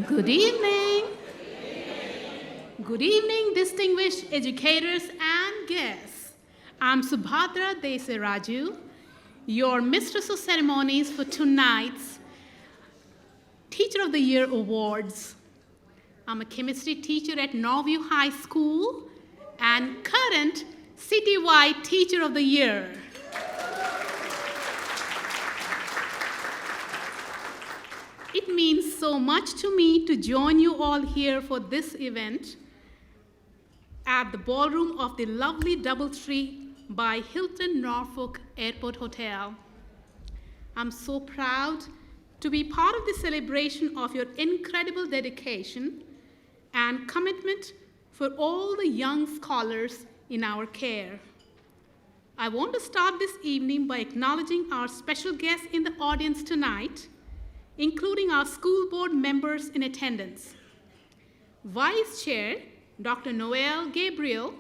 Good evening. Good evening, distinguished educators and guests. I'm Subhadra Desiraju, your Mistress of Ceremonies for tonight's Teacher of the Year Awards. I'm a chemistry teacher at Norfolk High School and current citywide Teacher of the Year. It means so much to me to join you all here for this event at the ballroom of the lovely DoubleTree by Hilton Norfolk Airport Hotel. I'm so proud to be part of the celebration of your incredible dedication and commitment for all the young scholars in our care. I want to start this evening by acknowledging our special guests in the audience tonight, including our school board members in attendance. Vice Chair, Dr. Noel Gabriel,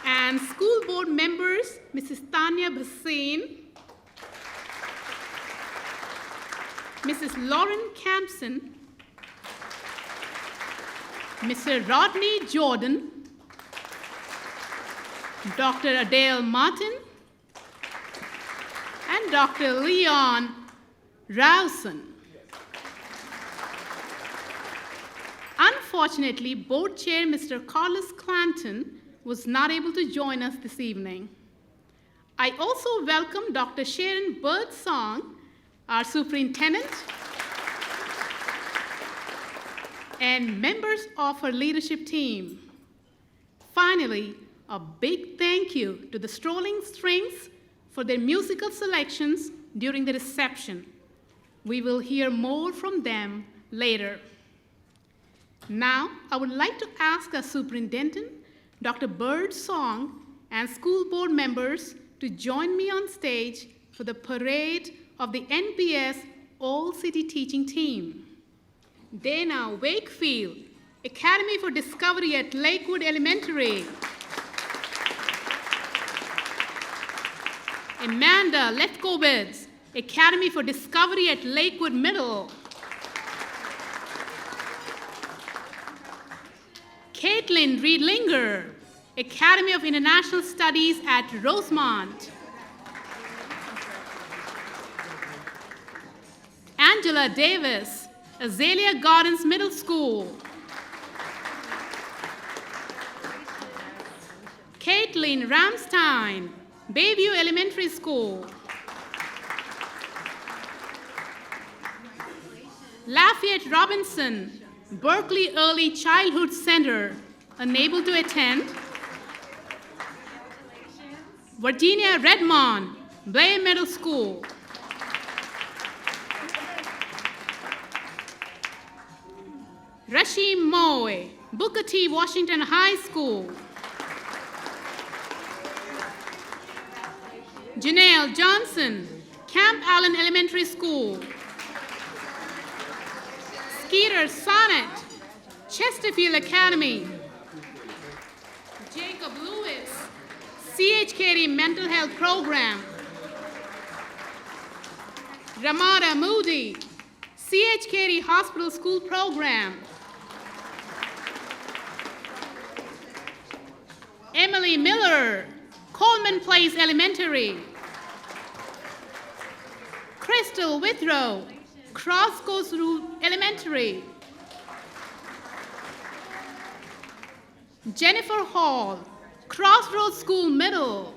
and school board members, Mrs. Tanya Bhasin, Mrs. Lauren Campson, Mr. Rodney Jordan, Dr. Adele Martin, and Dr. Leon Rawson. Unfortunately, Board Chair Mr. Carlos Clanton was not able to join us this evening. I also welcome Dr. Sharon Birdsong, our Superintendent, and members of her leadership team. Finally, a big thank you to the Strolling Strings for their musical selections during the reception. We will hear more from them later. Now, I would like to ask our Superintendent, Dr. Birdsong, and school board members to join me on stage for the parade of the NPS All-City Teaching Team. Dana Wakefield, Academy for Discovery at Lakewood Elementary. Amanda Lefkowitz, Academy for Discovery at Lakewood Middle. Caitlin Riedlinger, Academy of International Studies at Rosemont. Angela Davis, Azalea Gardens Middle School. Caitlin Ramstein, Bayview Elementary School. Lafayette Robinson, Berkeley Early Childhood Center, unable to attend. Virginia Redmond, Blair Middle School. Rashim Moe, Booker T. Washington High School. Janelle Johnson, Camp Allen Elementary School. Skeeter Sonnet, Chesterfield Academy. Jacob Lewis, CHKD Mental Health Program. Ramada Moody, CHKD Hospital School Program. Emily Miller, Coleman Place Elementary. Crystal Withrow, Cross Coast Road Elementary. Jennifer Hall, Crossroads School Middle.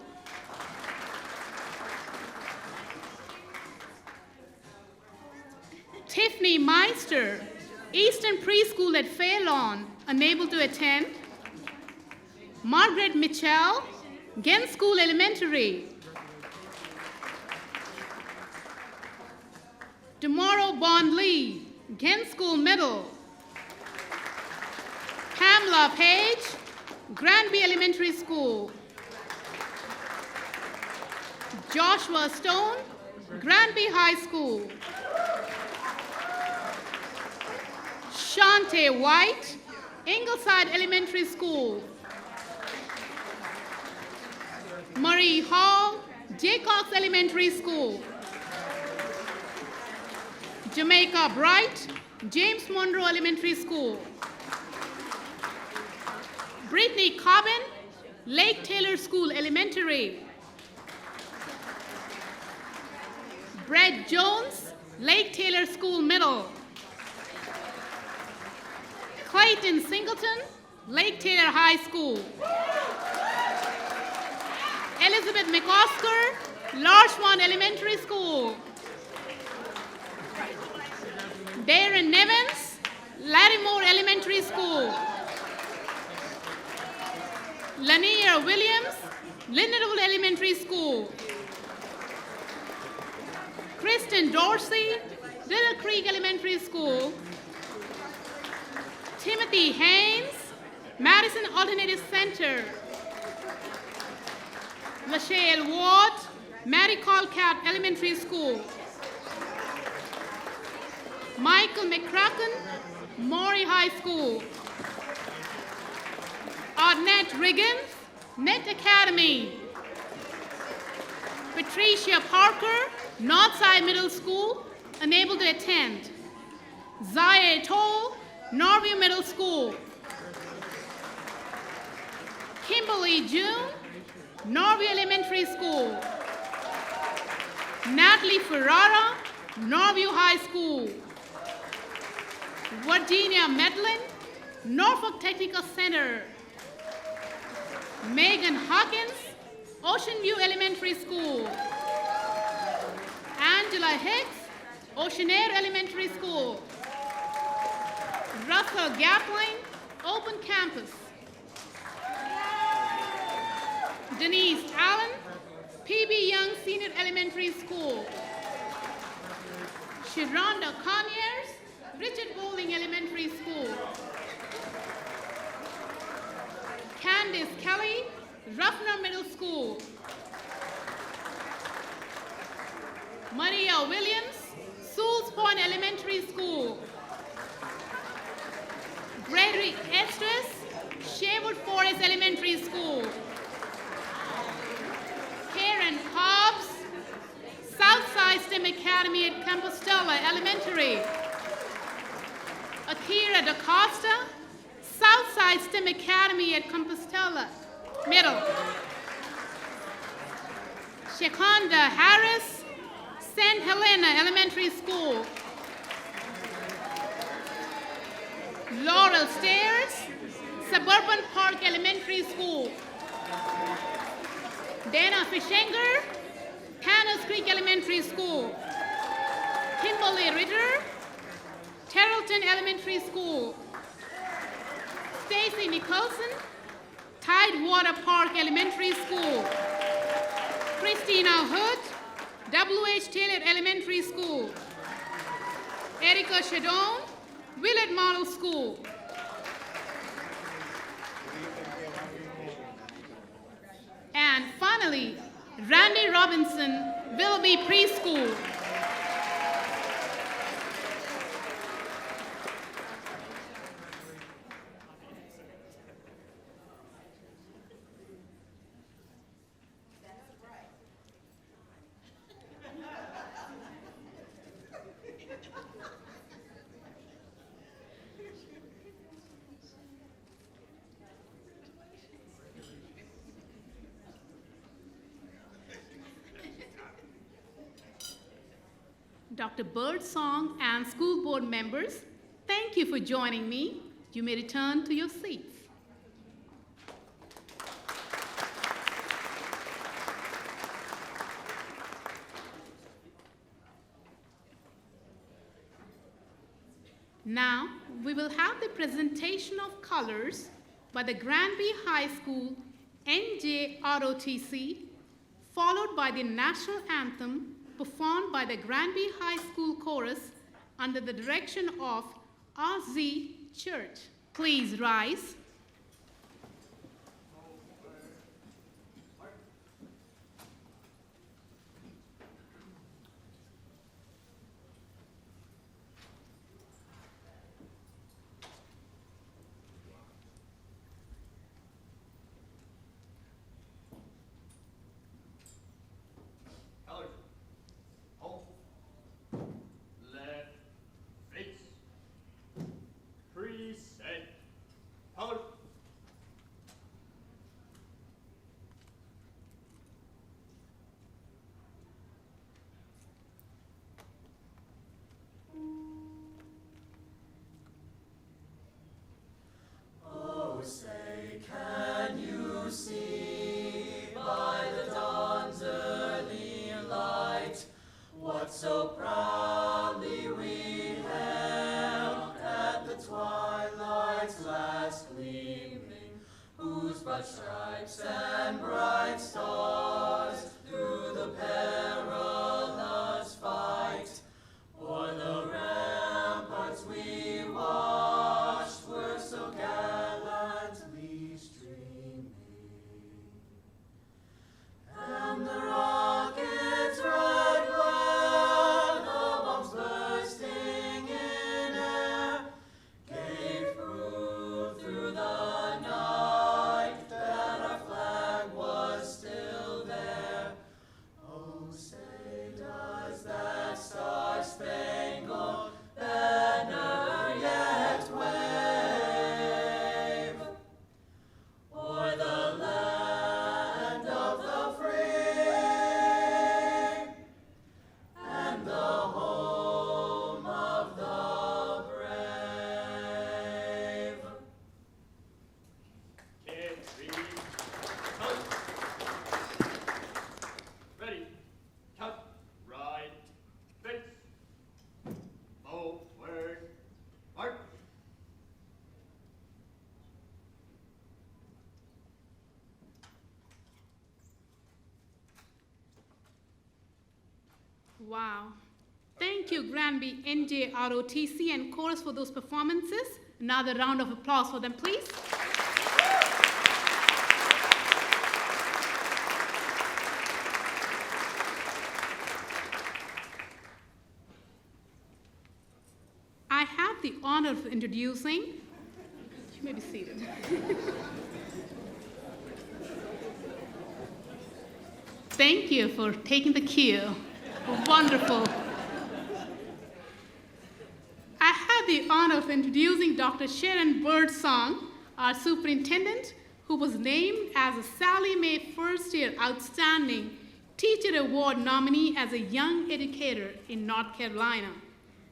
Tiffany Meister, Eastern Preschool at Fairlawn, unable to attend. Margaret Mitchell, Ghent School Elementary. Tomorrow Bond Lee, Ghent School Middle. Pamela Page, Granby Elementary School. Joshua Stone, Granby High School. Shante White, Ingleside Elementary School. Marie Hall, Jaycox Elementary School. Jamaica Bright, James Monroe Elementary School. Brittany Cobbin, Lake Taylor School Elementary. Brett Jones, Lake Taylor School Middle. Clayton Singleton, Lake Taylor High School. Elizabeth McOsker, Larchmont Elementary School. Darren Nevins, Lattimore Elementary School. Lanier Williams, Lindenwood Elementary School. Kristen Dorsey, Little Creek Elementary School. Timothy Haynes, Madison Alternative Center. Lachelle Ward, Mary Colcat Elementary School. Michael McCracken, Maury High School. Arnett Riggins, Net Academy. Patricia Parker, Northside Middle School, unable to attend. Zaya Toll, Norview Middle School. Kimberly June, Norview Elementary School. Natalie Ferrara, Norview High School. Virginia Medlin, Norfolk Technical Center. Megan Hawkins, Ocean View Elementary School. Angela Hicks, Ocean Air Elementary School. Russell Gapline, Open Campus. Denise Allen, P.B. Young Senior Elementary School. Sharonda Conyers, Richard Bowling Elementary School. Candice Kelly, Ruffner Middle School. Maria Williams, Sewell's Point Elementary School. Gregory Estes, Sherwood Forest Elementary School. Karen Hobbs, Southside STEM Academy at Compostela Elementary. Akira DaCosta, Southside STEM Academy at Compostela Middle. Shakonda Harris, St. Helena Elementary School. Laurel Stairs, Suburban Park Elementary School. Dana Fishenger, Hannah's Creek Elementary School. Kimberly Ritter, Terrellton Elementary School. Stacy Nicholson, Tidewater Park Elementary School. Christina Hood, W.H. Taylor Elementary School. Erica Shadone, Willard Model School. And finally, Randy Robinson, Willoughby Preschool. Dr. Birdsong and school board members, thank you for joining me. You may return to your seats. Now, we will have the presentation of colors by the Granby High School NJROTC, followed by the national anthem performed by the Granby High School Chorus under the direction of R.Z. Church. Please rise. Colors. Hold. Left. bright stripes and bright stars, through the perilous fight, o'er the ramparts we watched were so gallantly streaming, and the rockets' red glare, the bombs bursting in air, gave proof through the night that our flag was still there. Oh, say does that star-spangled banner yet wave o'er the land of the free and the home of the brave? Carry, cut. Ready, cut, right, face, forward, march. Wow. Thank you, Granby, NJ, ROTC, and chorus for those performances. Another round of applause for them, please. I have the honor of introducing, you may be seated. Thank you for taking the cue. Wonderful. I have the honor of introducing Dr. Sharon Birdsong, our superintendent, who was named as a Sallie Mae First Year Outstanding Teacher Award nominee as a young educator in North Carolina.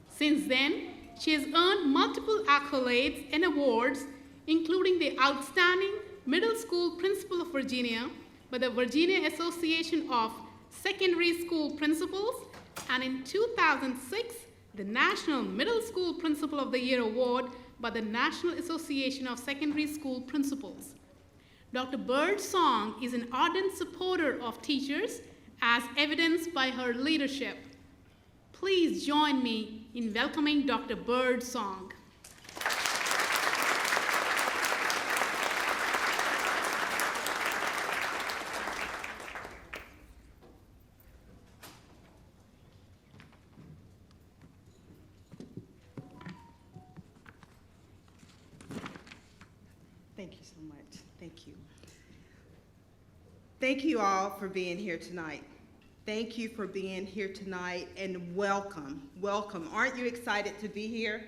Since then, she has earned multiple accolades and awards, including the Outstanding Middle School Principal of Virginia by the Virginia Association of Secondary School Principals, and in 2006, the National Middle School Principal of the Year Award by the National Association of Secondary School Principals. Dr. Birdsong is an ardent supporter of teachers, as evidenced by her leadership. Please join me in welcoming Dr. Birdsong. Thank you so much. Thank you. Thank you all for being here tonight. Thank you for being here tonight, and welcome, welcome. Aren't you excited to be here?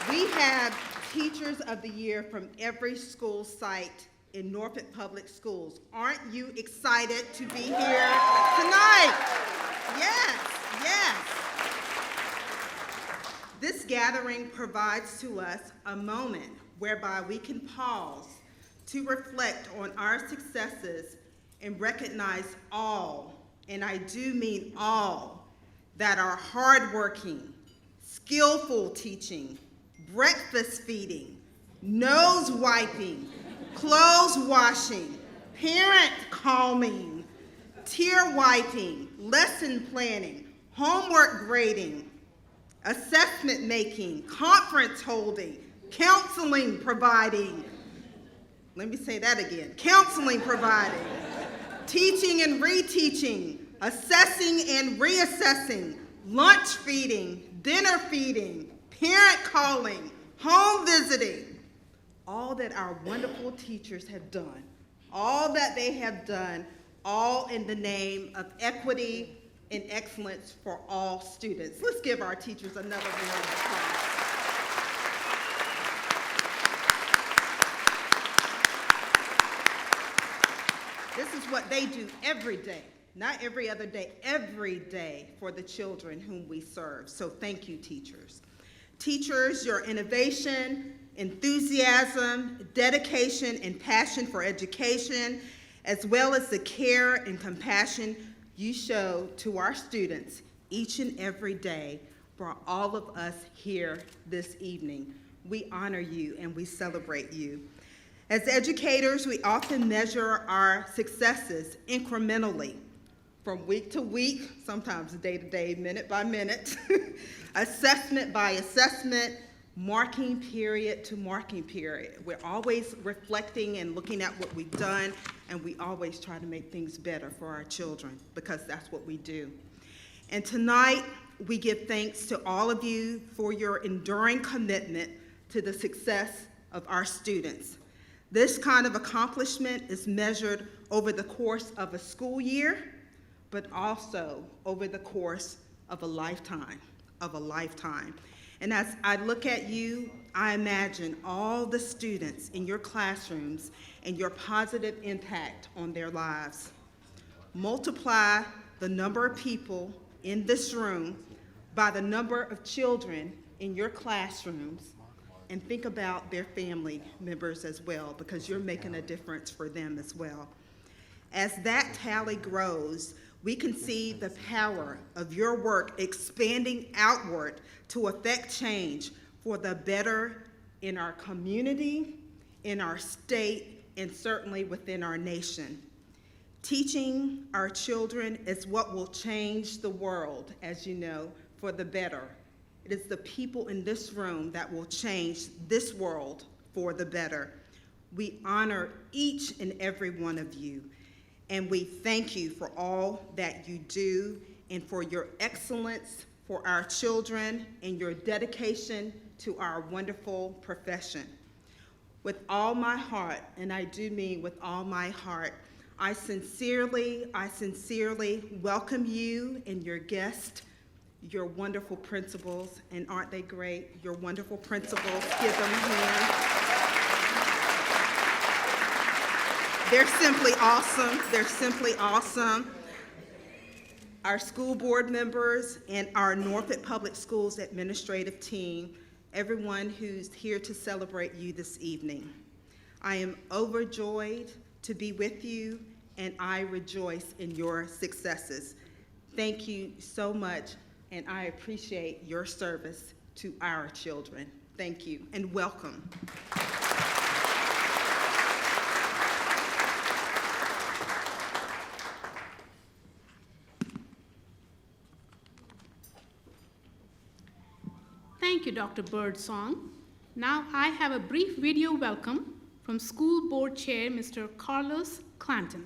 We have Teachers of the Year from every school site in Norfolk Public Schools. Aren't you excited to be here tonight? Yes, yes. This gathering provides to us a moment whereby we can pause to reflect on our successes and recognize all, and I do mean all, that are hardworking, skillful teaching, breakfast feeding, nose wiping, clothes washing, parent calming, tear wiping, lesson planning, homework grading, assessment making, conference holding, counseling providing, let me say that again, counseling providing, teaching and reteaching, assessing and reassessing, lunch feeding, dinner feeding, parent calling, home visiting, all that our wonderful teachers have done, all that they have done, all in the name of equity and excellence for all students. Let's give our teachers another round of applause. This is what they do every day, not every other day, every day for the children whom we serve. So thank you, teachers. Teachers, your innovation, enthusiasm, dedication, and passion for education, as well as the care and compassion you show to our students each and every day, brought all of us here this evening. we honor you and we celebrate you. As educators, we often measure our successes incrementally, from week to week, sometimes day to day, minute by minute, assessment by assessment, marking period to marking period. We're always reflecting and looking at what we've done, and we always try to make things better for our children, because that's what we do. And tonight, we give thanks to all of you for your enduring commitment to the success of our students. This kind of accomplishment is measured over the course of a school year, but also over the course of a lifetime, And as I look at you, I imagine all the students in your classrooms and your positive impact on their lives. Multiply the number of people in this room by the number of children in your classrooms, and think about their family members as well, because you're making a difference for them as well. As that tally grows, we can see the power of your work expanding outward to affect change for the better in our community, in our state, and certainly within our nation. Teaching our children is what will change the world, as you know, for the better. It is the people in this room that will change this world for the better. We honor each and every one of you, and we thank you for all that you do and for your excellence for our children and your dedication to our wonderful profession. With all my heart, and I do mean with all my heart, I sincerely welcome you and your guests, your wonderful principals, and aren't they great? Your wonderful principals, give them a hand. They're simply awesome. Our school board members and our Norfolk Public Schools administrative team, everyone who's here to celebrate you this evening. I am overjoyed to be with you, and I rejoice in your successes. Thank you so much, and I appreciate your service to our children. Thank you, and welcome. Thank you, Dr. Birdsong. Now I have a brief video welcome from School Board Chair, Mr. Carlos Clanton.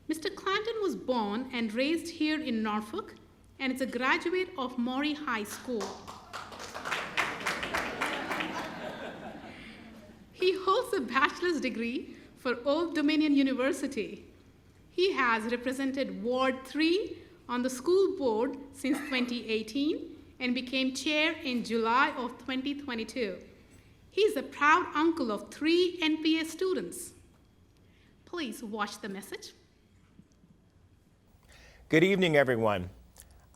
Mr. Clanton was born and raised here in Norfolk and is a graduate of Maury High School. He holds a bachelor's degree for Old Dominion University. He has represented Ward 3 on the school board since 2018 and became chair in July of 2022. He is a proud uncle of 3 NPS students. Please watch the message. Good evening, everyone.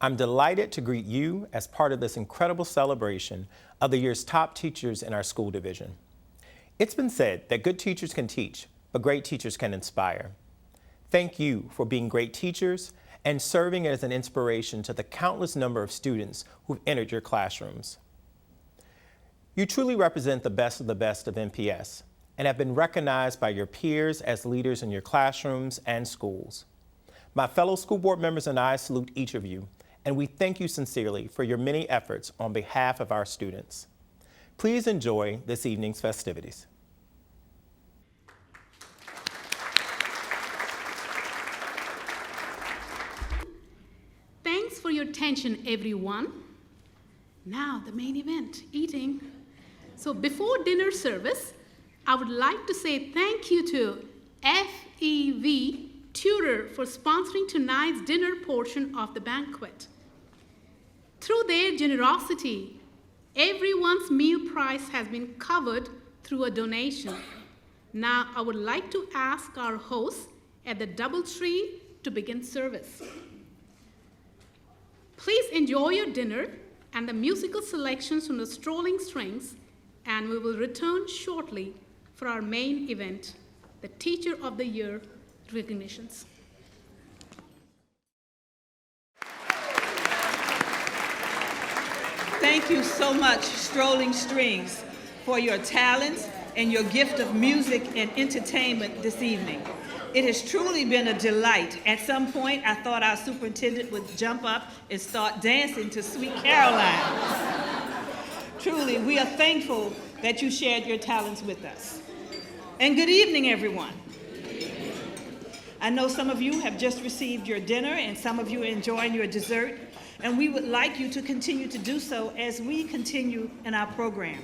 I'm delighted to greet you as part of this incredible celebration of the year's top teachers in our school division. It's been said that good teachers can teach, but great teachers can inspire. Thank you for being great teachers and serving as an inspiration to the countless number of students who've entered your classrooms. You truly represent the best of NPS and have been recognized by your peers as leaders in your classrooms and schools. My fellow school board members and I salute each of you, and we thank you sincerely for your many efforts on behalf of our students. Please enjoy this evening's festivities. Thanks for your attention, everyone. Now the main event, eating. So before dinner service, I would like to say thank you to FEV Tutor for sponsoring tonight's dinner portion of the banquet. Through their generosity, everyone's meal price has been covered through a donation. Now I would like to ask our hosts at the DoubleTree to begin service. Please enjoy your dinner and the musical selections from the Strolling Strings, and we will return shortly for our main event, the Teacher of the Year recognitions. Thank you so much, Strolling Strings. for your talents and your gift of music and entertainment this evening. It has truly been a delight. At some point, I thought our superintendent would jump up and start dancing to Sweet Caroline. Truly, we are thankful that you shared your talents with us. And good evening, everyone. I know some of you have just received your dinner and some of you are enjoying your dessert, and we would like you to continue to do so as we continue in our program.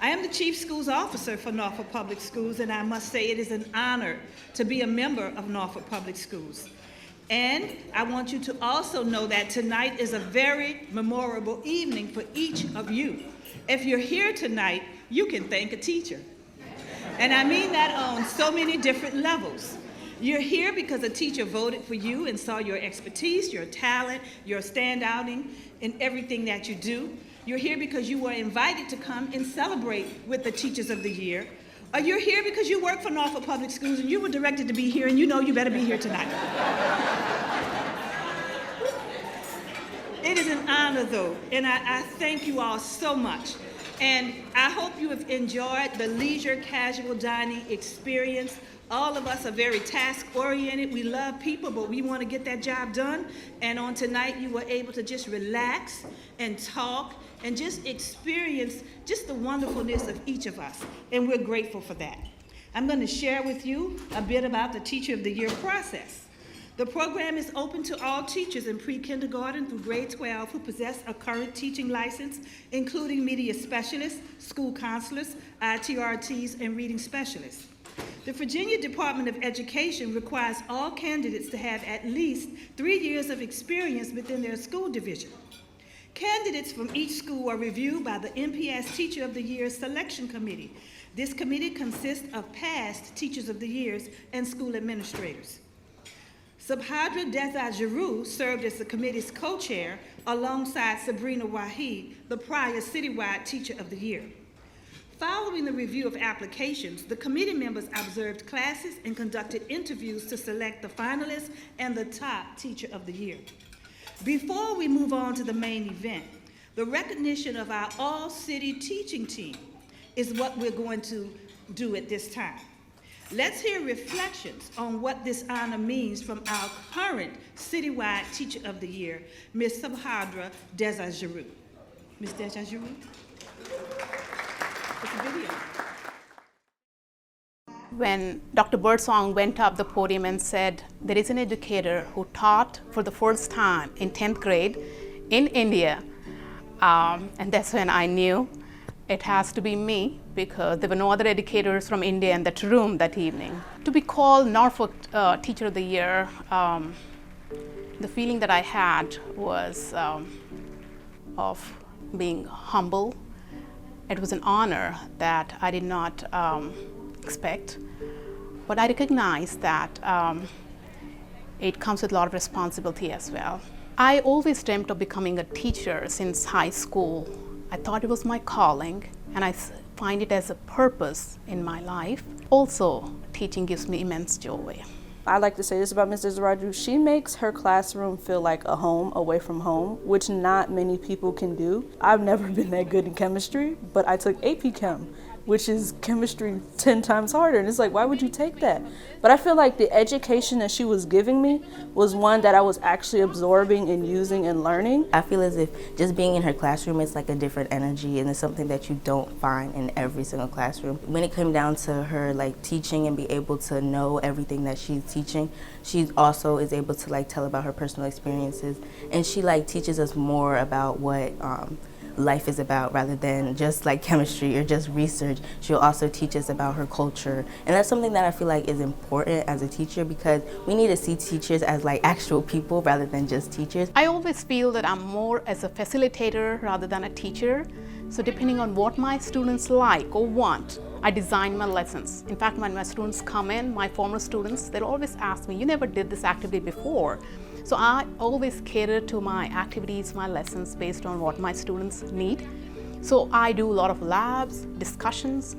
I am the Chief Schools Officer for Norfolk Public Schools, and I must say it is an honor to be a member of Norfolk Public Schools. And I want you to also know that tonight is a very memorable evening for each of you. If you're here tonight, you can thank a teacher. And I mean that on so many different levels. You're here because a teacher voted for you and saw your expertise, your talent, your standouting in everything that you do. You're here because you were invited to come and celebrate with the Teachers of the Year. Or you're here because you work for Norfolk Public Schools and you were directed to be here and you know you better be here tonight. It is an honor though, and I thank you all so much. And I hope you have enjoyed the leisure casual dining experience. All of us are very task-oriented. We love people, but we want to get that job done. And on tonight, you were able to just relax and talk and just experience just the wonderfulness of each of us. And we're grateful for that. I'm going to share with you a bit about the Teacher of the Year process. The program is open to all teachers in pre-kindergarten through grade 12 who possess a current teaching license, including media specialists, school counselors, ITRTs, and reading specialists. The Virginia Department of Education requires all candidates to have at least 3 years of experience within their school division. Candidates from each school are reviewed by the NPS Teacher of the Year Selection Committee. This committee consists of past Teachers of the Years and school administrators. Subhadra Deza-Giroux served as the committee's co-chair alongside Sabrina Wahid, the prior citywide Teacher of the Year. Following the review of applications, the committee members observed classes and conducted interviews to select the finalists and the top Teacher of the Year. Before we move on to the main event, the recognition of our all-city teaching team is what we're going to do at this time. Let's hear reflections on what this honor means from our current citywide Teacher of the Year, Ms. Subhadra Deza-Giroux. Ms. Deza-Giroux? It's a video. When Dr. Birdsong went up the podium and said, there is an educator who taught for the first time in 10th grade in India, and that's when I knew it has to be me, because there were no other educators from India in that room that evening. To be called Norfolk Teacher of the Year, the feeling that I had was of being humble. It was an honor that I did not expect, but I recognize that it comes with a lot of responsibility as well. I always dreamt of becoming a teacher since high school. I thought it was my calling, and I find it as a purpose in my life. Also, teaching gives me immense joy. I like to say this about Ms. Deza-Giroux. She makes her classroom feel like a home away from home, which not many people can do. I've never been that good in chemistry, but I took AP Chem, which is chemistry 10 times harder. And it's like, why would you take that? But I feel like the education that she was giving me was one that I was actually absorbing and using and learning. I feel as if just being in her classroom is like a different energy, and it's something that you don't find in every single classroom. When it came down to her like teaching and be able to know everything that she's teaching, she also is able to like tell about her personal experiences, and she like teaches us more about what life is about rather than just like chemistry or just research. She'll also teach us about her culture, and that's something that I feel like is important as a teacher, because we need to see teachers as like actual people rather than just teachers. I always feel that I'm more as a facilitator rather than a teacher. So depending on what my students like or want, I design my lessons. In fact, when my students come in, my former students, they'll always ask me, you never did this activity before. So I always cater to my activities, my lessons based on what my students need. So I do a lot of labs, discussions,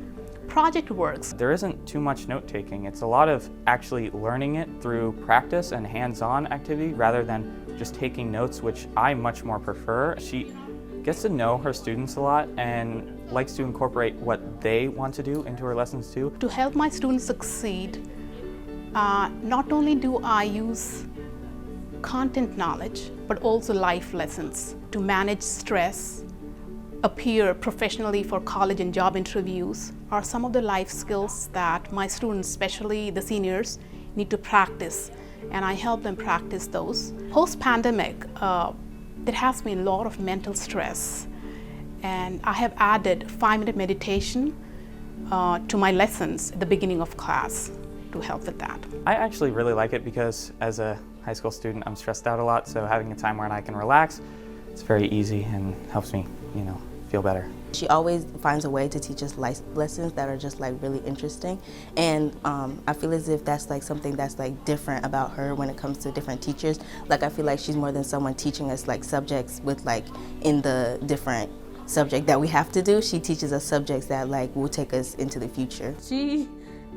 project works. There isn't too much note-taking. It's a lot of actually learning it through practice and hands-on activity rather than just taking notes, which I much more prefer. She gets to know her students a lot, and likes to incorporate what they want to do into her lessons too. To help my students succeed, not only do I use content knowledge, but also life lessons to manage stress, appear professionally for college and job interviews are some of the life skills that my students, especially the seniors, need to practice, and I help them practice those. Post-pandemic, there has been a lot of mental stress, and I have added 5-minute meditation to my lessons at the beginning of class to help with that. I actually really like it because as a high school student, I'm stressed out a lot, so having a time where I can relax, it's very easy and helps me, feel better. She always finds a way to teach us life lessons that are just really interesting, and I feel as if that's something that's different about her when it comes to different teachers. I feel like she's more than someone teaching us subjects with in the different subject that we have to do. She teaches us subjects that will take us into the future. She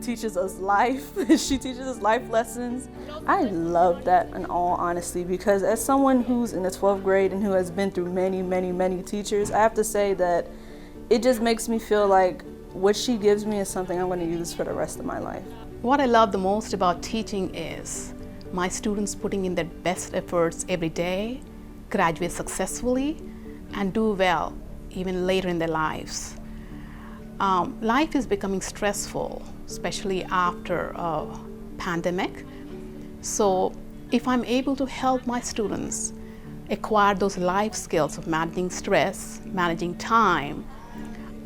teaches us life. She teaches us life lessons. I love that, in all honesty, because as someone who's in the 12th grade and who has been through many teachers, I have to say that it just makes me feel like what she gives me is something I'm going to use for the rest of my life. What I love the most about teaching is my students putting in their best efforts every day, graduate successfully, and do well even later in their lives. Life is becoming stressful, especially after a pandemic. So if I'm able to help my students acquire those life skills of managing stress, managing time,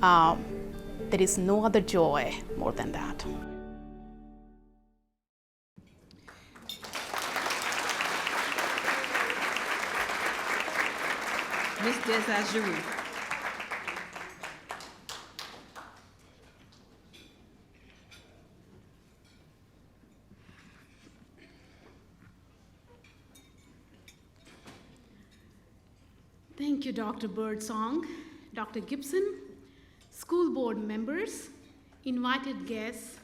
there is no other joy more than that. Ms. Desajou. Thank you, Dr. Birdsong, Dr. Gibson, school board members, invited guests,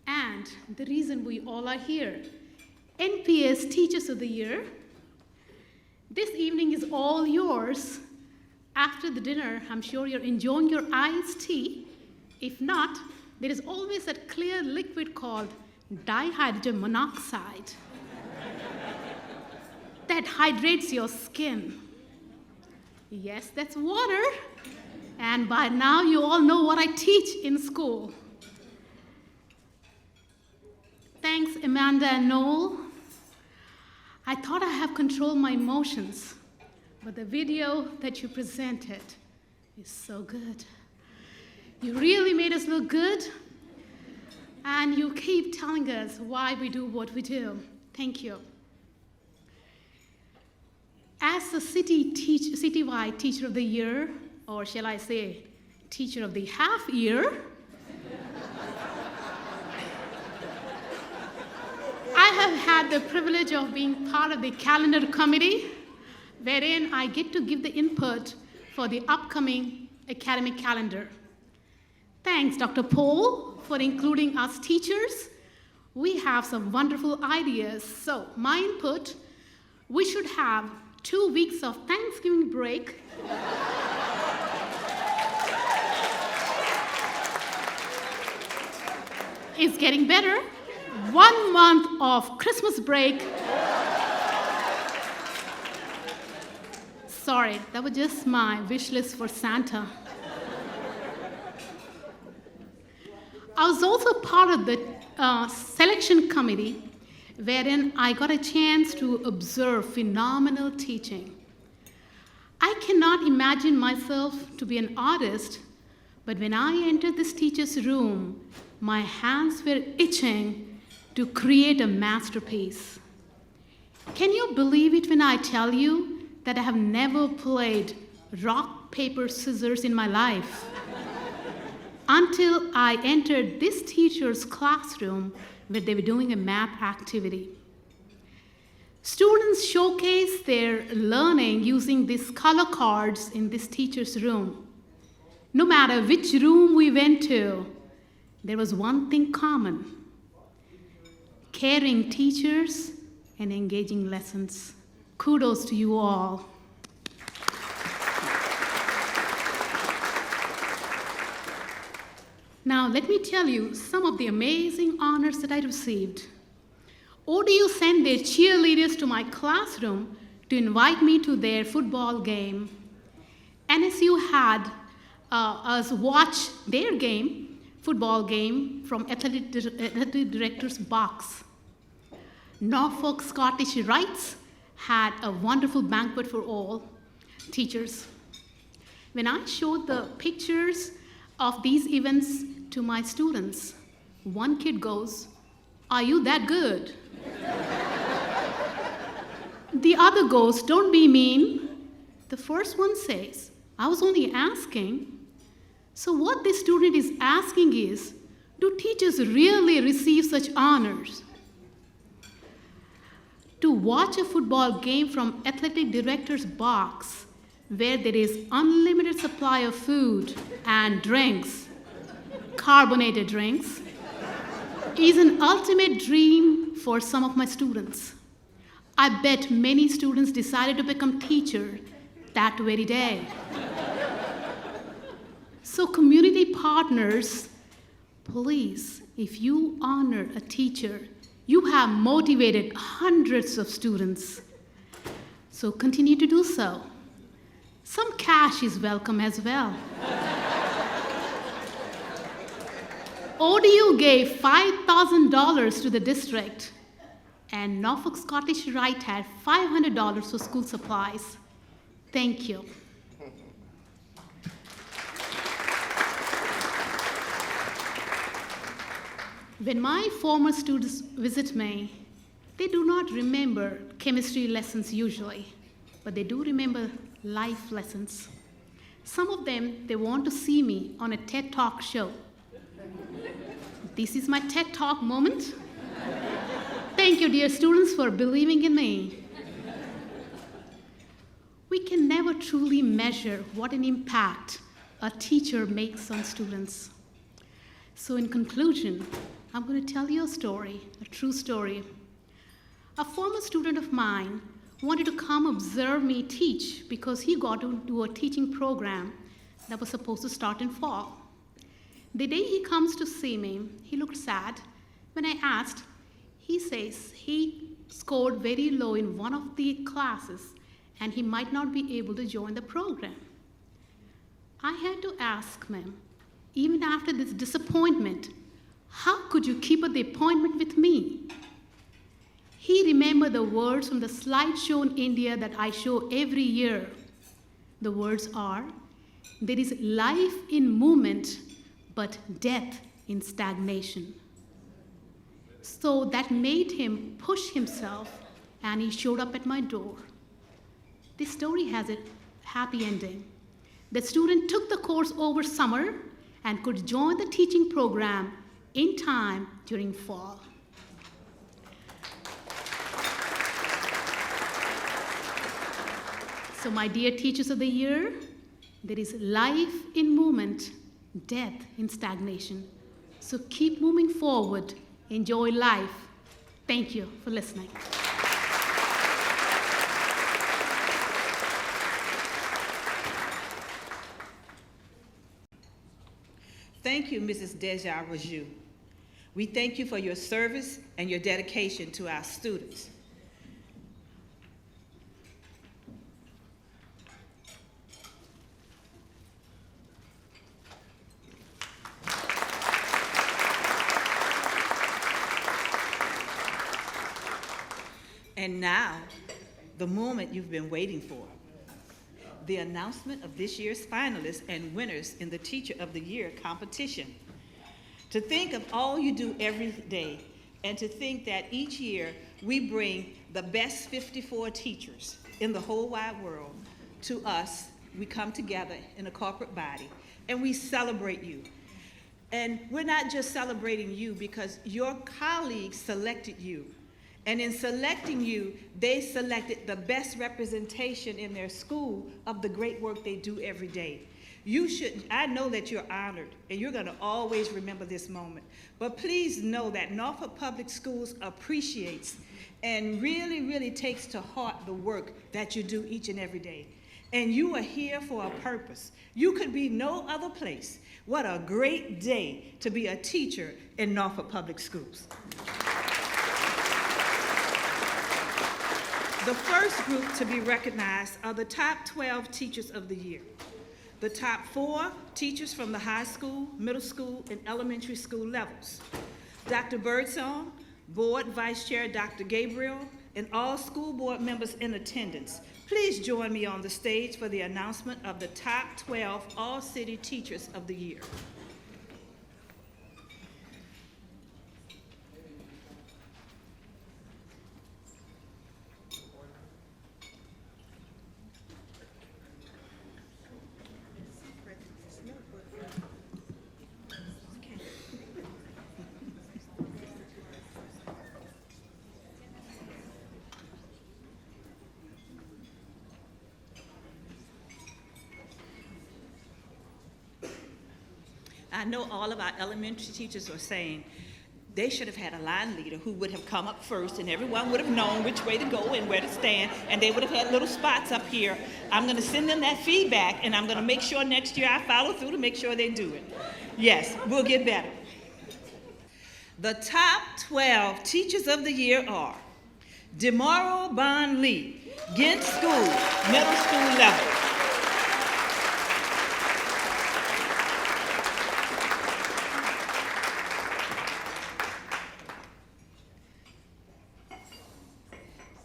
and the reason we all are here, NPS Teachers of the Year. This evening is all yours. After the dinner, I'm sure you're enjoying your iced tea. If not, there is always that clear liquid called dihydrogen monoxide that hydrates your skin. Yes, that's water. And by now you all know what I teach in school. Thanks, Amanda and Noel. I thought I have controlled my emotions, but the video that you presented is so good. You really made us look good, and you keep telling us why we do what we do. Thank you. As the citywide Teacher of the Year, or shall I say, Teacher of the Half Year, I have had the privilege of being part of the calendar committee, wherein I get to give the input for the upcoming academic calendar. Thanks, Dr. Paul, for including us teachers. We have some wonderful ideas. So my input, we should have 2 weeks of Thanksgiving break. It's getting better. 1 month of Christmas break. Sorry, that was just my wish list for Santa. I was also part of the selection committee, wherein I got a chance to observe phenomenal teaching. I cannot imagine myself to be an artist, but when I entered this teacher's room, my hands were itching to create a masterpiece. Can you believe it when I tell you that I have never played rock, paper, scissors in my life? Until I entered this teacher's classroom where they were doing a math activity. Students showcase their learning using these color cards in this teacher's room. No matter which room we went to, there was one thing common: caring teachers and engaging lessons. Kudos to you all. Now, let me tell you some of the amazing honors that I received. ODU sent their cheerleaders to my classroom to invite me to their football game. NSU had us watch their game, football game, from athletic director's box. Norfolk Scottish Rites had a wonderful banquet for all teachers. When I showed the pictures of these events to my students, one kid goes, "Are you that good?" The other goes, "Don't be mean." The first one says, "I was only asking." So what this student is asking is, do teachers really receive such honors? To watch a football game from athletic director's box, where there is unlimited supply of food and drinks, carbonated drinks, is an ultimate dream for some of my students. I bet many students decided to become teachers that very day. So community partners, please, if you honor a teacher, you have motivated hundreds of students. So continue to do so. Some cash is welcome as well. ODU gave $5,000 to the district, and Norfolk Scottish Rite had $500 for school supplies. Thank you. When my former students visit me, they do not remember chemistry lessons usually, but they do remember life lessons. Some of them, they want to see me on a TED Talk show. This is my TED Talk moment. Thank you, dear students, for believing in me. We can never truly measure what an impact a teacher makes on students. So in conclusion, I'm going to tell you a story, a true story. A former student of mine wanted to come observe me teach because he got to do a teaching program that was supposed to start in fall. The day he comes to see me, he looked sad. When I asked, he says he scored very low in one of the classes and he might not be able to join the program. I had to ask him, even after this disappointment, how could you keep up the appointment with me? He remembered the words from the slideshow in India that I show every year. The words are, "There is life in movement, but death in stagnation." So that made him push himself, and he showed up at my door. This story has a happy ending. The student took the course over summer and could join the teaching program in time during fall. So my dear teachers of the year, there is life in movement, death in stagnation. So keep moving forward, enjoy life. Thank you for listening. Thank you, Mrs. Deja Raju. We thank you for your service and your dedication to our students. And now, the moment you've been waiting for, the announcement of this year's finalists and winners in the Teacher of the Year competition. To think of all you do every day, and to think that each year we bring the best 54 teachers in the whole wide world to us. We come together in a corporate body, and we celebrate you. And we're not just celebrating you because your colleagues selected you. And in selecting you, they selected the best representation in their school of the great work they do every day. I know that you're honored, and you're gonna always remember this moment. But please know that Norfolk Public Schools appreciates and really, really takes to heart the work that you do each and every day. And you are here for a purpose. You could be no other place. What a great day to be a teacher in Norfolk Public Schools. The first group to be recognized are the top 12 teachers of the year. The top 4 teachers from the high school, middle school, and elementary school levels. Dr. Birdsong, Board Vice Chair Dr. Gabriel, and all school board members in attendance, please join me on the stage for the announcement of the top 12 All-City Teachers of the Year. I know all of our elementary teachers are saying they should have had a line leader who would have come up first and everyone would have known which way to go and where to stand, and they would have had little spots up here. I'm going to send them that feedback, and I'm going to make sure next year I follow through to make sure they do it. Yes, we'll get better. The top 12 teachers of the year are Demaro Bond Lee, Ghent School, middle school level.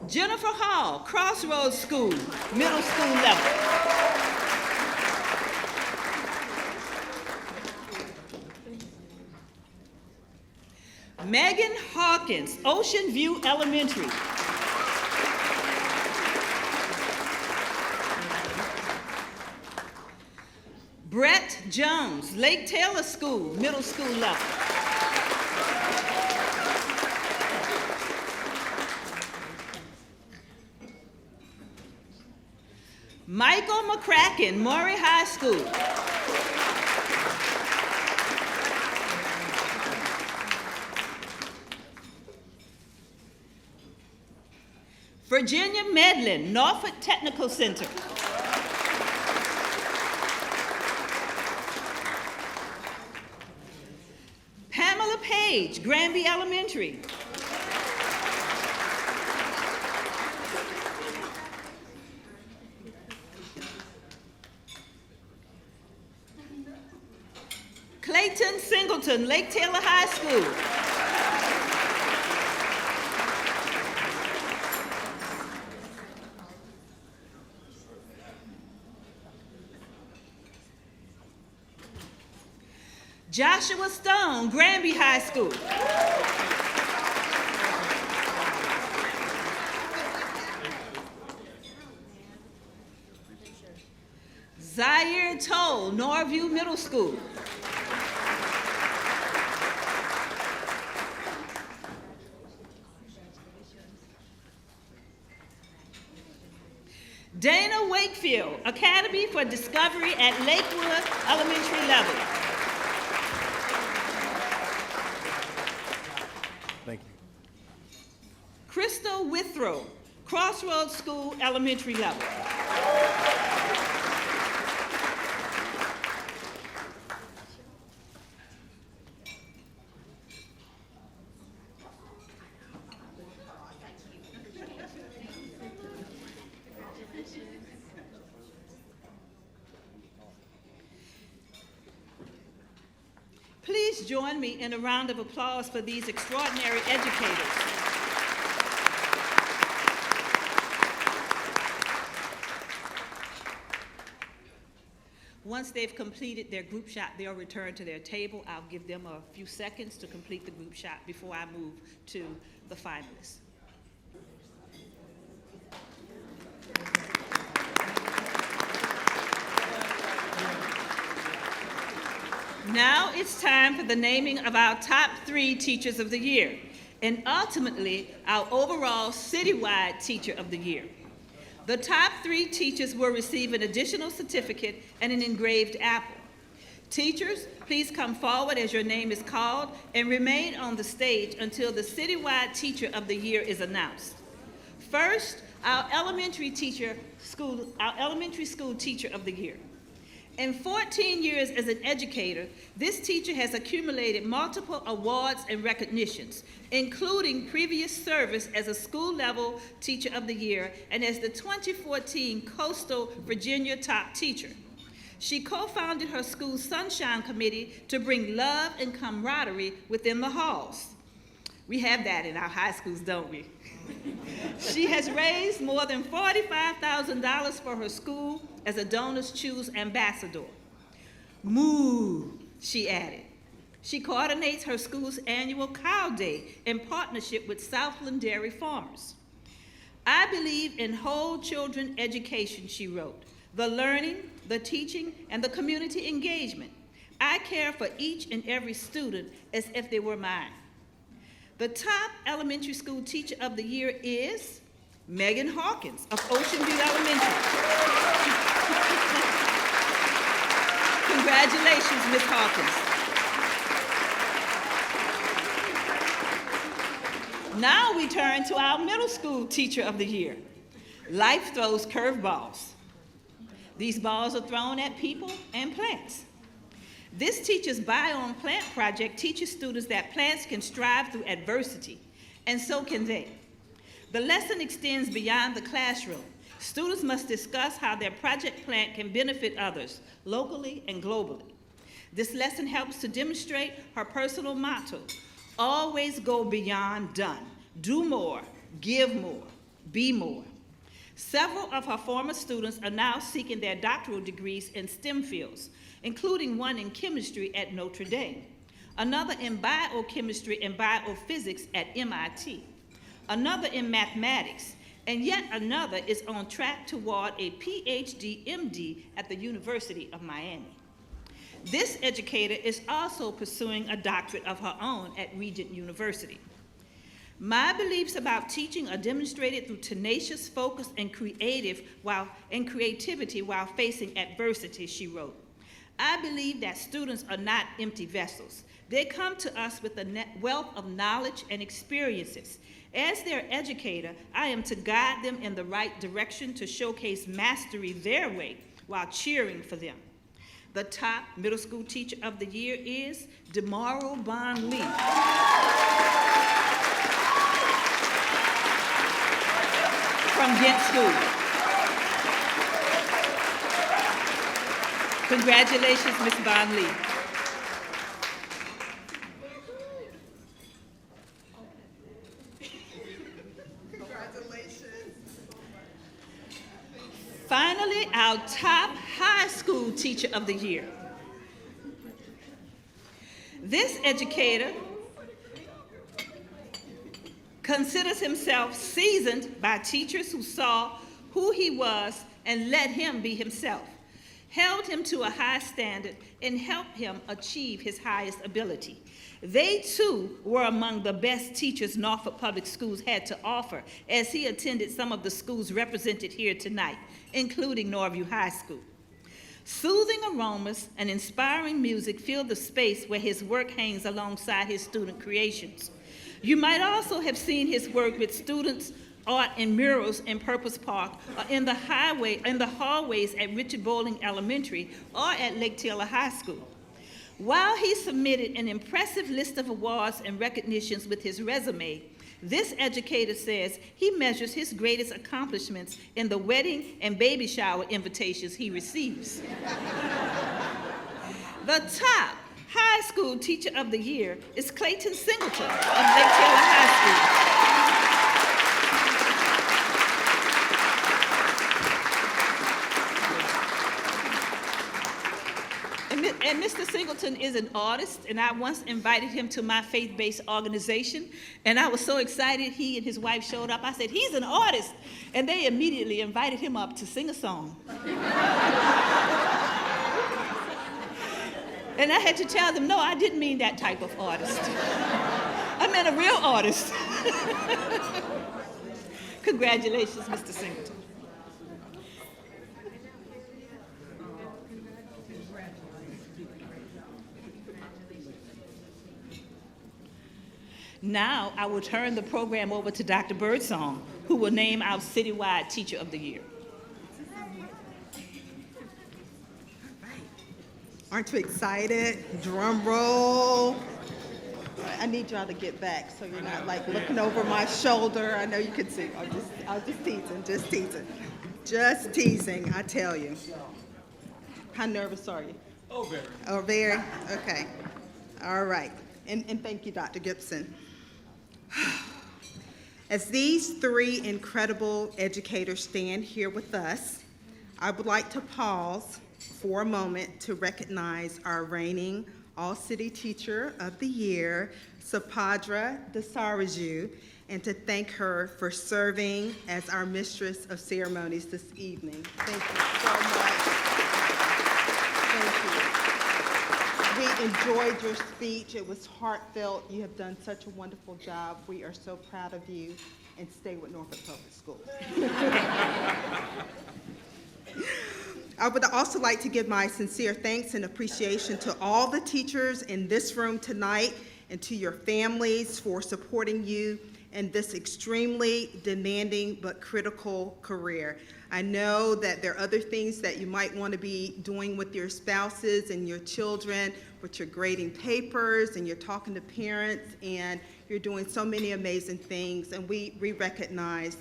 Jennifer Hall, Crossroads School, middle school level. Megan Hawkins, Ocean View Elementary. Brett Jones, Lake Taylor School, middle school level. Michael McCracken, Maury High School. Virginia Medlin, Norfolk Technical Center. Pamela Page, Granby Elementary. Clayton Singleton, Lake Taylor High School. Joshua Stone, Granby High School. Zaire Toll, Norview Middle School. Dana Wakefield, Academy for Discovery at Lakewood Elementary level. Thank you. Crystal Withrow, Crossroads School Elementary level. Please join me in a round of applause for these extraordinary educators. Once they've completed their group shot, they'll return to their table. I'll give them a few seconds to complete the group shot before I move to the finalists. Now it's time for the naming of our top 3 Teachers of the Year, and ultimately our overall citywide Teacher of the Year. The top 3 teachers will receive an additional certificate and an engraved apple. Teachers, please come forward as your name is called and remain on the stage until the citywide Teacher of the Year is announced. First, our elementary school teacher of the year. In 14 years as an educator, this teacher has accumulated multiple awards and recognitions, including previous service as a school-level teacher of the year and as the 2014 Coastal Virginia Top Teacher. She co-founded her school's Sunshine Committee to bring love and camaraderie within the halls. We have that in our high schools, don't we? She has raised more than $45,000 for her school as a Donors Choose ambassador. Moo, she added. She coordinates her school's annual Cow Day in partnership with Southland Dairy Farmers. I believe in whole children education, she wrote, the learning, the teaching, and the community engagement. I care for each and every student as if they were mine. The top elementary school teacher of the year is Megan Hawkins of Ocean View Elementary. Congratulations, Ms. Hawkins. Now we turn to our middle school teacher of the year. Life throws curveballs. These balls are thrown at people and plants. This teacher's Biome Plant Project teaches students that plants can strive through adversity, and so can they. The lesson extends beyond the classroom. Students must discuss how their project plant can benefit others, locally and globally. This lesson helps to demonstrate her personal motto, always go beyond done. Do more, give more, be more. Several of her former students are now seeking their doctoral degrees in STEM fields, including one in chemistry at Notre Dame, another in biochemistry and biophysics at MIT, another in mathematics, and yet another is on track toward a PhD, MD at the University of Miami. This educator is also pursuing a doctorate of her own at Regent University. My beliefs about teaching are demonstrated through tenacious focus and creativity while facing adversity, she wrote. I believe that students are not empty vessels. They come to us with a wealth of knowledge and experiences. As their educator, I am to guide them in the right direction to showcase mastery their way while cheering for them. The top middle school teacher of the year is Demaro Bond Lee. From Ghent School. Congratulations, Ms. Bond Lee. Congratulations. Finally, our top high school teacher of the year. This educator considers himself seasoned by teachers who saw who he was and let him be himself, held him to a high standard, and helped him achieve his highest ability. They, too, were among the best teachers Norfolk Public Schools had to offer as he attended some of the schools represented here tonight, including Norview High School. Soothing aromas and inspiring music fill the space where his work hangs alongside his student creations. You might also have seen his work with students' art and murals in Purpose Park, or in the hallways at Richard Bowling Elementary, or at Lake Taylor High School. While he submitted an impressive list of awards and recognitions with his resume, this educator says he measures his greatest accomplishments in the wedding and baby shower invitations he receives. The top high school teacher of the year is Clayton Singleton of Lake Taylor High School. And Mr. Singleton is an artist, and I once invited him to my faith-based organization, and I was so excited he and his wife showed up. I said, he's an artist, and they immediately invited him up to sing a song. And I had to tell them, no, I didn't mean that type of artist. I meant a real artist. Congratulations, Mr. Singleton. Now I will turn the program over to Dr. Birdsong, who who will name our citywide Teacher of the Year. Aren't you excited? Drum roll. I need y'all to get back so you're not like looking over my shoulder. I know you can see. I was just teasing, I tell you. How nervous are you? Oh, very. Oh, very? Okay. All right. And thank you, Dr. Gibson. As these three incredible educators stand here with us, I would like to pause for a moment to recognize our reigning All-City Teacher of the Year, Sapadra Dasaraju, and to thank her for serving as our Mistress of Ceremonies this evening. Thank you so much. Thank you. We enjoyed your speech. It was heartfelt. You have done such a wonderful job. We are so proud of you, and stay with Norfolk Public Schools. I would also like to give my sincere thanks and appreciation to all the teachers in this room tonight and to your families for supporting you in this extremely demanding but critical career. I know that there are other things that you might want to be doing with your spouses and your children, but you're grading papers and you're talking to parents and you're doing so many amazing things, and we recognize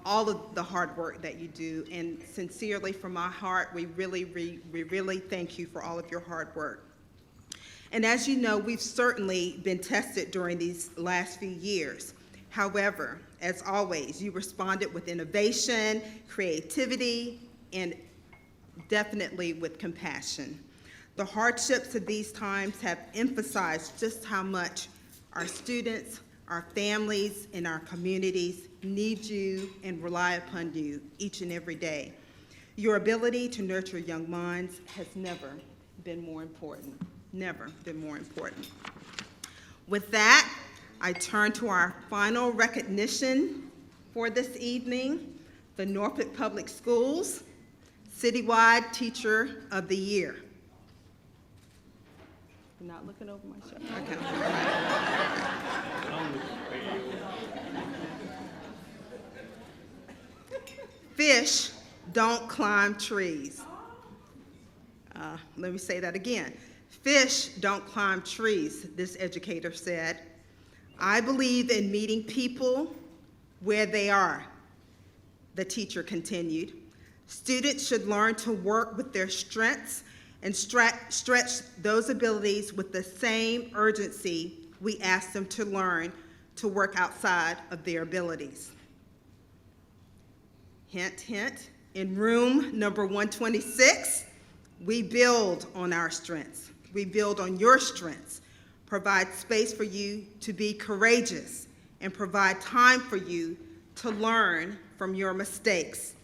all of the hard work that you do, and sincerely from my heart, we really thank you for all of your hard work. And as you know, we've certainly been tested during these last few years. However, as always, you responded with innovation, creativity, and definitely with compassion. The hardships of these times have emphasized just how much our students, our families, and our communities need you and rely upon you each and every day. Your ability to nurture young minds has never been more important. Never been more important. With that, I turn to our final recognition for this evening, the Norfolk Public Schools Citywide Teacher of the Year. You're not looking over my shoulder. Okay. Fish don't climb trees. Let me say that again. Fish don't climb trees, this educator said. I believe in meeting people where they are, the teacher continued. Students should learn to work with their strengths and stretch those abilities with the same urgency we ask them to learn to work outside of their abilities. Hint, hint, in room number 126, we build on our strengths. We build on your strengths, provide space for you to be courageous, and provide time for you to learn from your mistakes.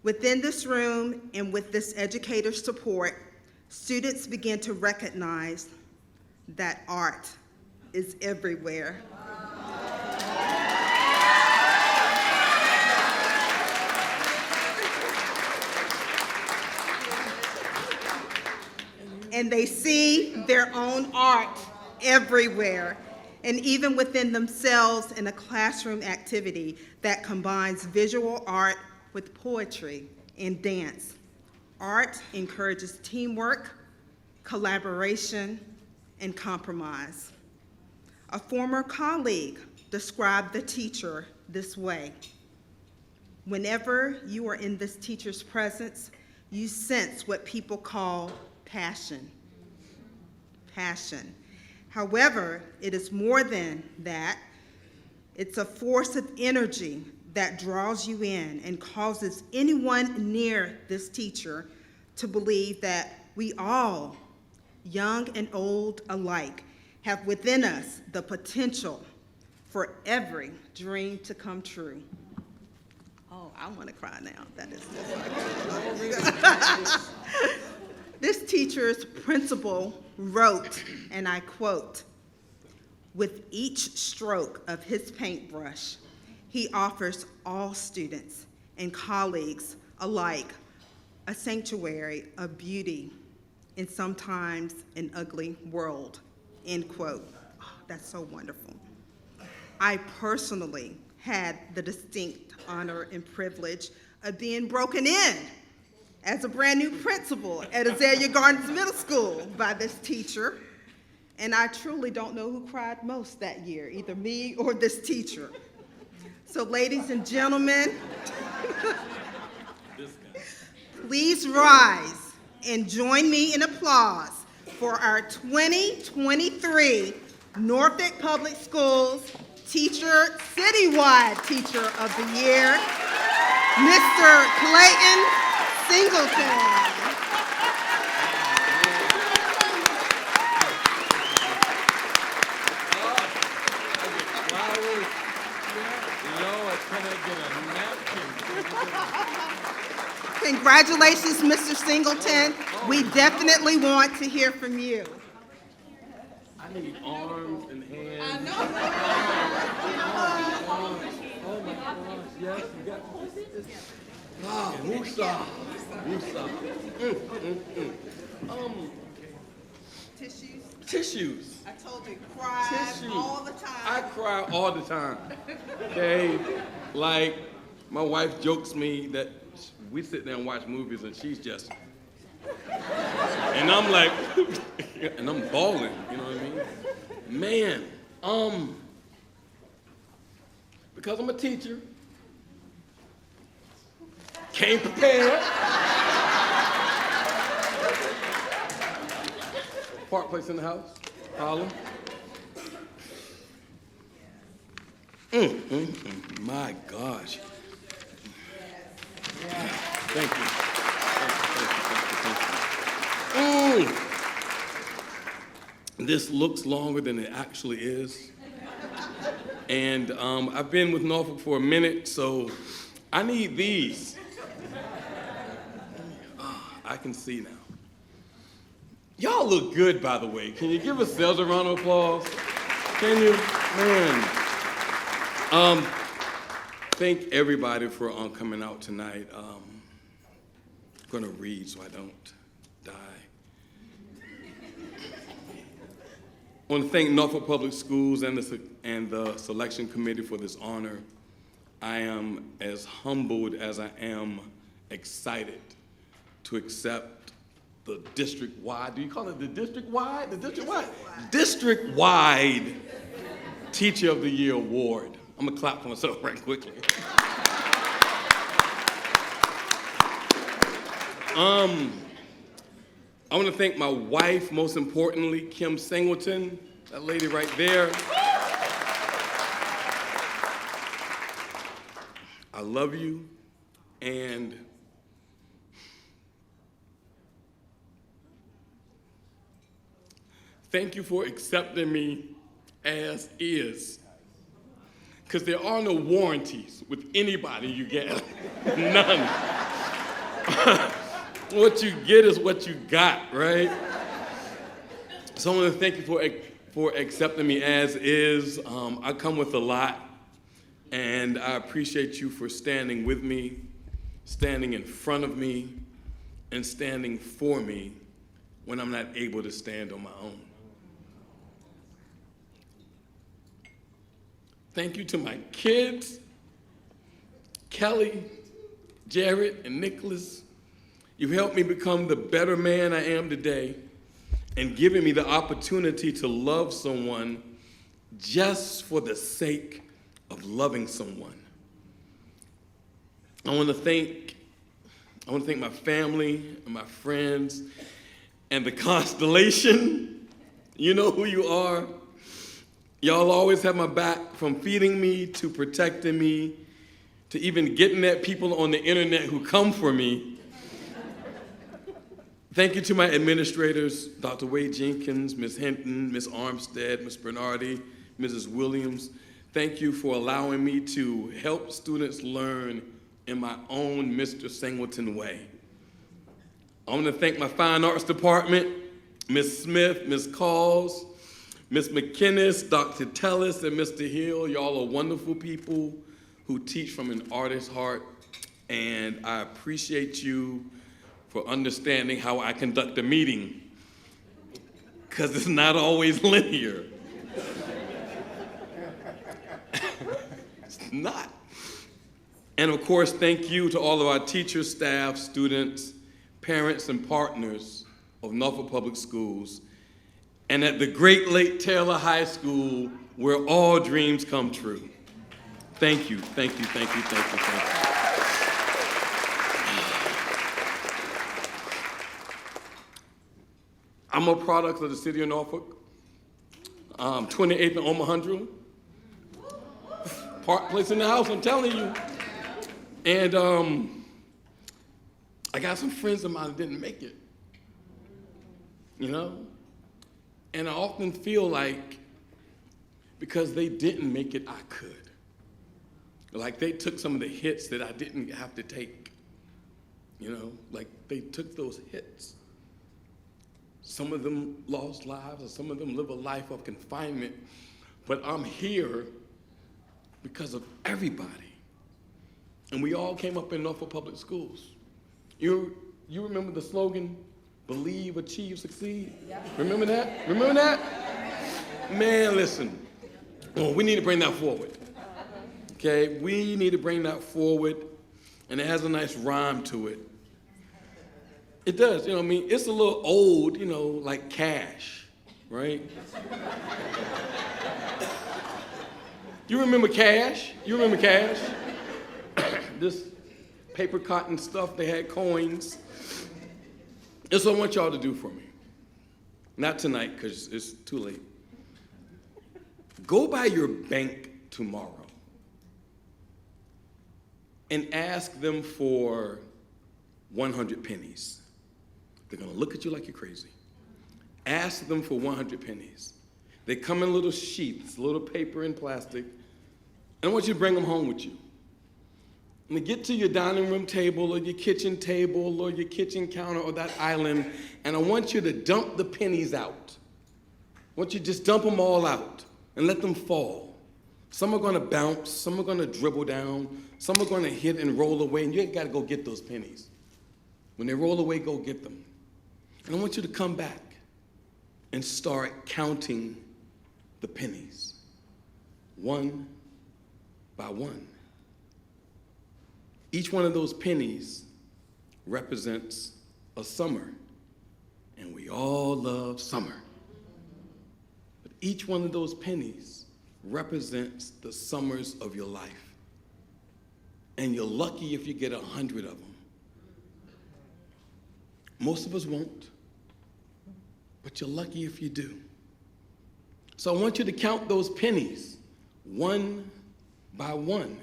Within this room and with this educator's support, students begin to recognize that art is everywhere. And they see their own art everywhere, and even within themselves in a classroom activity that combines visual art with poetry and dance. Art encourages teamwork, collaboration, and compromise. A former colleague described the teacher this way: whenever you are in this teacher's presence, you sense what people call passion. Passion. However, it is more than that. It's a force of energy that draws you in and causes anyone near this teacher to believe that we all, young and old alike, have within us the potential for every dream to come true. Oh, I want to cry now. That is just like This teacher's principal wrote, and I quote, "With each stroke of his paintbrush, he offers all students and colleagues alike a sanctuary of beauty in sometimes an ugly world," end quote. Oh, that's so wonderful. I personally had the distinct honor and privilege of being broken in as a brand new principal at Azalea Gardens Middle School by this teacher. And I truly don't know who cried most that year, either me or this teacher. So ladies and gentlemen, please rise and join me in applause for our 2023 Norfolk Public Schools Citywide Teacher of the Year, Mr. Clayton Singleton. Congratulations, Mr. Singleton. We definitely want to hear from you. I need arms and hands. I know. Oh my gosh, yes, you got this. Ah, Musa. Tissues. I told you, cry Tissues. all the time. I cry all the time. Okay? Like, my wife jokes me that we sit there and watch movies and she's just, and I'm like, and I'm bawling, you know what I mean? Man, because I'm a teacher, came prepared. Park Place in the house, Harlem. My gosh. Thank you. This looks longer than it actually is. And I've been with Norfolk for a minute, so I need these. I can see now. Y'all look good, by the way. Can you give yourselves a round of applause? Can you? Man. Thank everybody for coming out tonight. I'm gonna read so I don't die. I want to thank Norfolk Public Schools and the selection committee for this honor. I am as humbled as I am excited to accept the district-wide, do you call it the district-wide? The district-wide? District-wide Teacher of the Year Award. I'm gonna clap for myself right quickly. I want to thank my wife, most importantly, Kim Singleton, that lady right there. I love you, and thank you for accepting me as is. Because there are no warranties with anybody you get. None. What you get is what you got, right? So I want to thank you for accepting me as is. I come with a lot, and I appreciate you for standing with me, standing in front of me, and standing for me when I'm not able to stand on my own. Thank you to my kids, Kelly, Jared, and Nicholas. You've helped me become the better man I am today and given me the opportunity to love someone just for the sake of loving someone. I want to thank my family and my friends and the constellation. You know who you are. Y'all always have my back, from feeding me to protecting me to even getting at people on the internet who come for me. Thank you to my administrators, Dr. Wade Jenkins, Ms. Hinton, Ms. Armstead, Ms. Bernardi, Mrs. Williams. Thank you for allowing me to help students learn in my own Mr. Singleton way. I want to thank my fine arts department, Ms. Smith, Ms. Calls, Ms. McKinnis, Dr. Tellis, and Mr. Hill. Y'all are wonderful people who teach from an artist's heart, and I appreciate you for understanding how I conduct a meeting, because it's not always linear. It's not. And of course, thank you to all of our teachers, staff, students, parents, and partners of Norfolk Public Schools, and at the Great Lake Taylor High School, where all dreams come true. Thank you, thank you, thank you, thank you, thank you. I'm a product of the city of Norfolk, 28th and Omahandra. Park place in the house, I'm telling you. And I got some friends of mine that didn't make it, you know? And I often feel like because they didn't make it, I could. Like they took some of the hits that I didn't have to take, you know? Like they took those hits. Some of them lost lives, and some of them live a life of confinement, but I'm here because of everybody. And we all came up in Norfolk Public Schools. You remember the slogan, believe, achieve, succeed? Yeah. Remember that? Remember that? Man, listen, we need to bring that forward. Okay, we need to bring that forward, and it has a nice rhyme to it. It does, you know what I mean? It's a little old, you know, like cash, right? You remember cash? You remember cash? This paper cotton stuff, they had coins. That's what I want y'all to do for me. Not tonight, because it's too late. Go by your bank tomorrow and ask them for 100 pennies. They're gonna look at you like you're crazy. Ask them for 100 pennies. They come in little sheets, little paper and plastic, and I want you to bring them home with you. And to get to your dining room table or your kitchen table or your kitchen counter or that island, and I want you to dump the pennies out. I want you to just dump them all out and let them fall. Some are gonna bounce, some are gonna dribble down, some are gonna hit and roll away, and you gotta go get those pennies. When they roll away, go get them. And I want you to come back and start counting the pennies, one by one. Each one of those pennies represents a summer, and we all love summer. But each one of those pennies represents the summers of your life. And you're lucky if you get 100 of them. Most of us won't, but you're lucky if you do. So I want you to count those pennies one by one.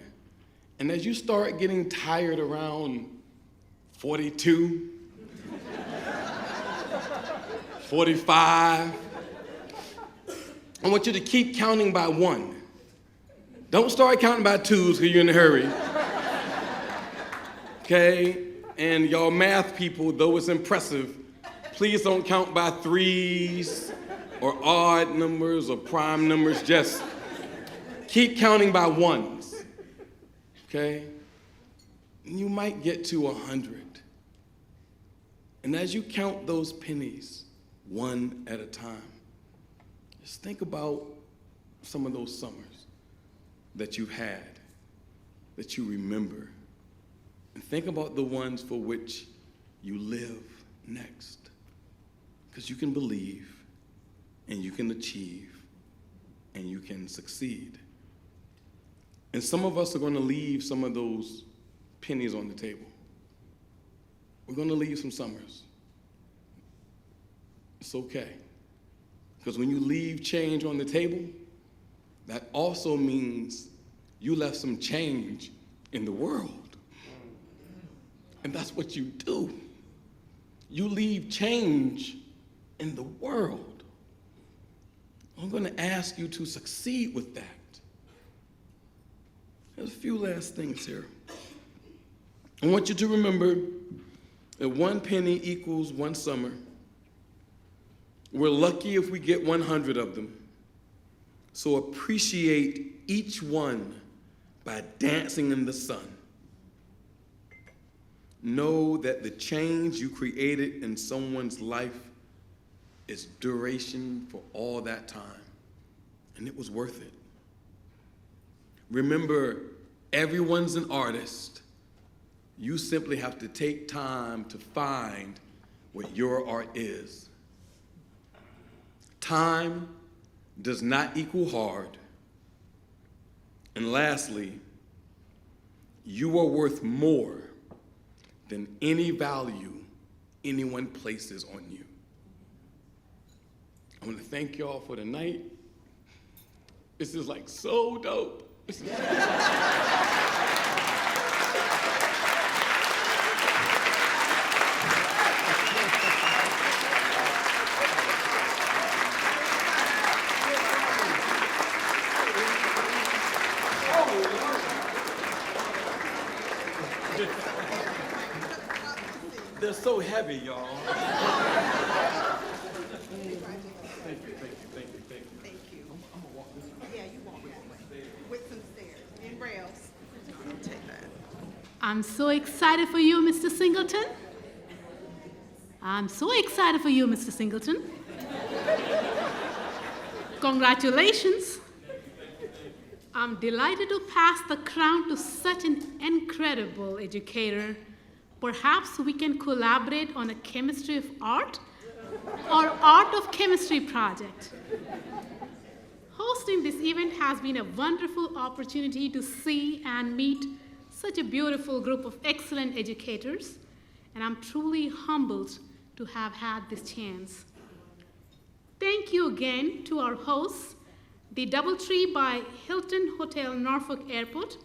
And as you start getting tired around 42, 45, I want you to keep counting by one. Don't start counting by twos because you're in a hurry. Okay? And y'all math people, though it's impressive, please don't count by threes or odd numbers or prime numbers. Just keep counting by ones. Okay? And you might get to 100. And as you count those pennies, one at a time, just think about some of those summers that you've had, that you remember. And think about the ones for which you live next. Because you can believe, and you can achieve, and you can succeed. And some of us are going to leave some of those pennies on the table. We're going to leave some summers. It's okay. Because when you leave change on the table, that also means you left some change in the world. And that's what you do. You leave change in the world. I'm going to ask you to succeed with that. There's a few last things here. I want you to remember that 1 penny equals 1 summer. We're lucky if we get 100 of them. So appreciate each one by dancing in the sun. Know that the change you created in someone's life is duration for all that time, and it was worth it. Remember Everyone's an artist. You simply have to take time to find what your art is. Time does not equal hard. And lastly, you are worth more than any value anyone places on you. I want to thank y'all for tonight. This is like so dope. They're so heavy, y'all. Thank you. Yeah, you walk that way. With some stairs and rails. I'll take that. I'm so excited for you, Mr. Singleton. I'm so excited for you, Mr. Singleton. Congratulations. I'm delighted to pass the crown to such an incredible educator. Perhaps we can collaborate on a chemistry of art or art of chemistry project. Hosting this event has been a wonderful opportunity to see and meet such a beautiful group of excellent educators, and I'm truly humbled to have had this chance. Thank you again to our hosts, the DoubleTree by Hilton Hotel Norfolk Airport,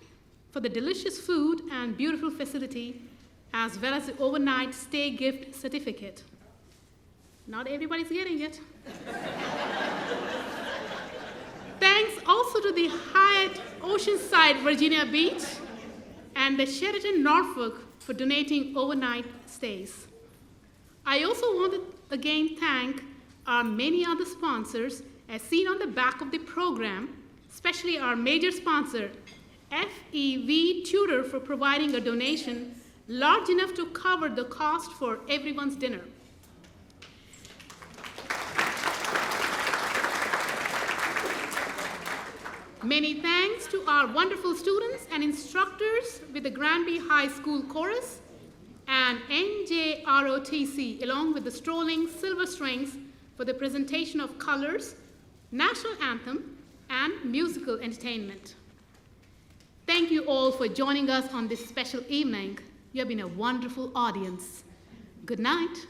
for the delicious food and beautiful facility, as well as the overnight stay gift certificate. Not everybody's getting it. Thanks also to the Hyatt Oceanside Virginia Beach and the Sheraton Norfolk for donating overnight stays. I also want to again thank our many other sponsors as seen on the back of the program, especially our major sponsor, FEV Tutor, for providing a donation large enough to cover the cost for everyone's dinner. Many thanks to our wonderful students and instructors with the Granby High School Chorus and NJROTC, along with the strolling Silver Strings for the presentation of colors, national anthem, and musical entertainment. Thank you all for joining us on this special evening. You have been a wonderful audience. Good night.